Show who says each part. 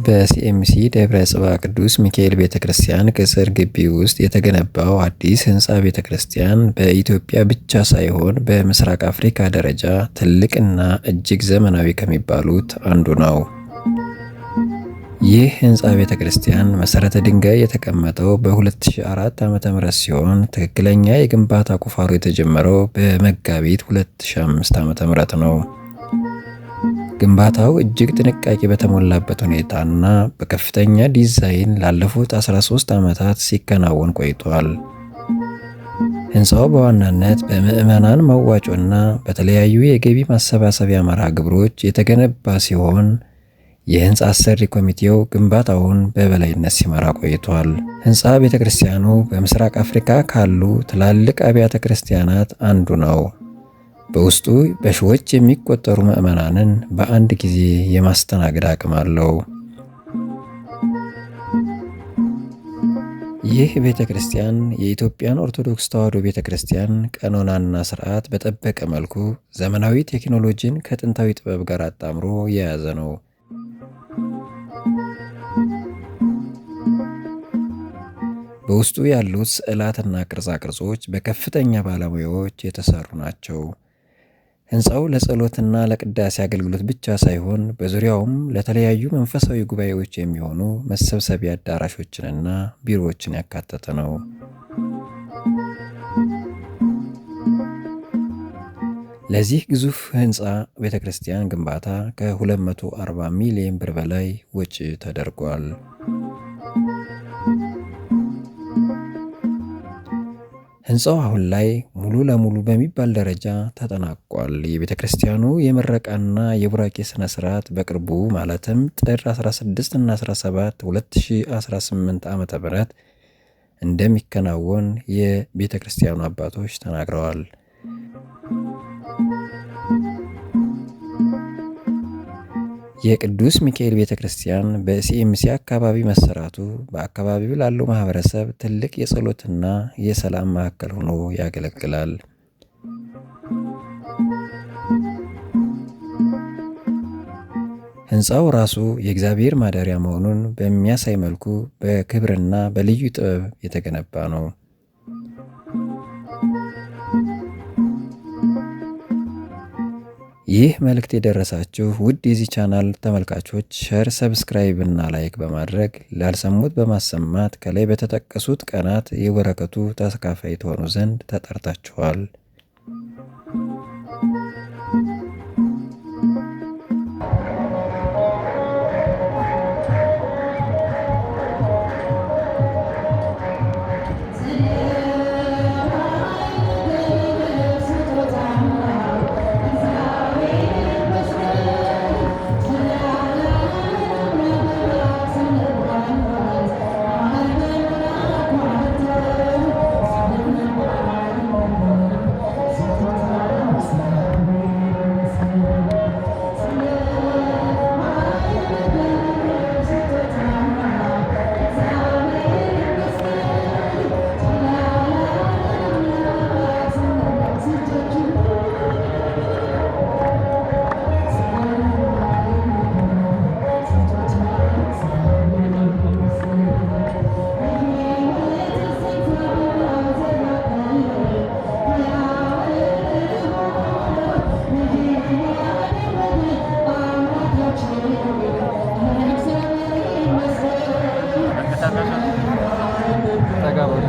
Speaker 1: በሲኤምሲ ደብረ ጽባህ ቅዱስ ሚካኤል ቤተ ክርስቲያን ቅጽር ግቢ ውስጥ የተገነባው አዲስ ህንፃ ቤተ ክርስቲያን በኢትዮጵያ ብቻ ሳይሆን በምስራቅ አፍሪካ ደረጃ ትልቅና እጅግ ዘመናዊ ከሚባሉት አንዱ ነው። ይህ ህንፃ ቤተ ክርስቲያን መሰረተ ድንጋይ የተቀመጠው በ2004 ዓ.ም ሲሆን ትክክለኛ የግንባታ ቁፋሮ የተጀመረው በመጋቢት 2005 ዓ.ም ነው። ግንባታው እጅግ ጥንቃቄ በተሞላበት ሁኔታና በከፍተኛ ዲዛይን ላለፉት 13 ዓመታት ሲከናወን ቆይቷል። ህንፃው በዋናነት በምዕመናን መዋጮና በተለያዩ የገቢ ማሰባሰቢያ መርሃ ግብሮች የተገነባ ሲሆን የህንፃ አሰሪ ኮሚቴው ግንባታውን በበላይነት ሲመራ ቆይቷል። ህንፃ ቤተ ክርስቲያኑ በምስራቅ አፍሪካ ካሉ ትላልቅ አብያተ ክርስቲያናት አንዱ ነው። በውስጡ በሺዎች የሚቆጠሩ ምዕመናንን በአንድ ጊዜ የማስተናገድ አቅም አለው። ይህ ቤተ ክርስቲያን የኢትዮጵያን ኦርቶዶክስ ተዋሕዶ ቤተ ክርስቲያን ቀኖናና ስርዓት በጠበቀ መልኩ ዘመናዊ ቴክኖሎጂን ከጥንታዊ ጥበብ ጋር አጣምሮ የያዘ ነው። በውስጡ ያሉት ስዕላትና ቅርጻ ቅርጾች በከፍተኛ ባለሙያዎች የተሰሩ ናቸው። ህንፃው ለጸሎትና ለቅዳሴ አገልግሎት ብቻ ሳይሆን በዙሪያውም ለተለያዩ መንፈሳዊ ጉባኤዎች የሚሆኑ መሰብሰቢያ አዳራሾችንና ቢሮዎችን ያካተተ ነው። ለዚህ ግዙፍ ህንፃ ቤተ ክርስቲያን ግንባታ ከ240 ሚሊዮን ብር በላይ ወጪ ተደርጓል። ህንፃው አሁን ላይ ሙሉ ለሙሉ በሚባል ደረጃ ተጠናቋል። የቤተ ክርስቲያኑ የምረቃና የቡራኬ ስነ ስርዓት በቅርቡ ማለትም ጥር 16 እና 17 2018 ዓ.ም እንደሚከናወን የቤተ ክርስቲያኑ አባቶች ተናግረዋል። የቅዱስ ሚካኤል ቤተ ክርስቲያን በሲኤምሲ አካባቢ መሰራቱ በአካባቢው ላለው ማህበረሰብ ትልቅ የጸሎትና የሰላም ማዕከል ሆኖ ያገለግላል። ህንፃው ራሱ የእግዚአብሔር ማደሪያ መሆኑን በሚያሳይ መልኩ በክብርና በልዩ ጥበብ የተገነባ ነው። ይህ መልእክት የደረሳችሁ ውድ የዚህ ቻናል ተመልካቾች ሸር፣ ሰብስክራይብ እና ላይክ በማድረግ ላልሰሙት በማሰማት ከላይ በተጠቀሱት ቀናት የበረከቱ ተካፋይ ትሆኑ ዘንድ ተጠርታችኋል። ጠጋ በሉ።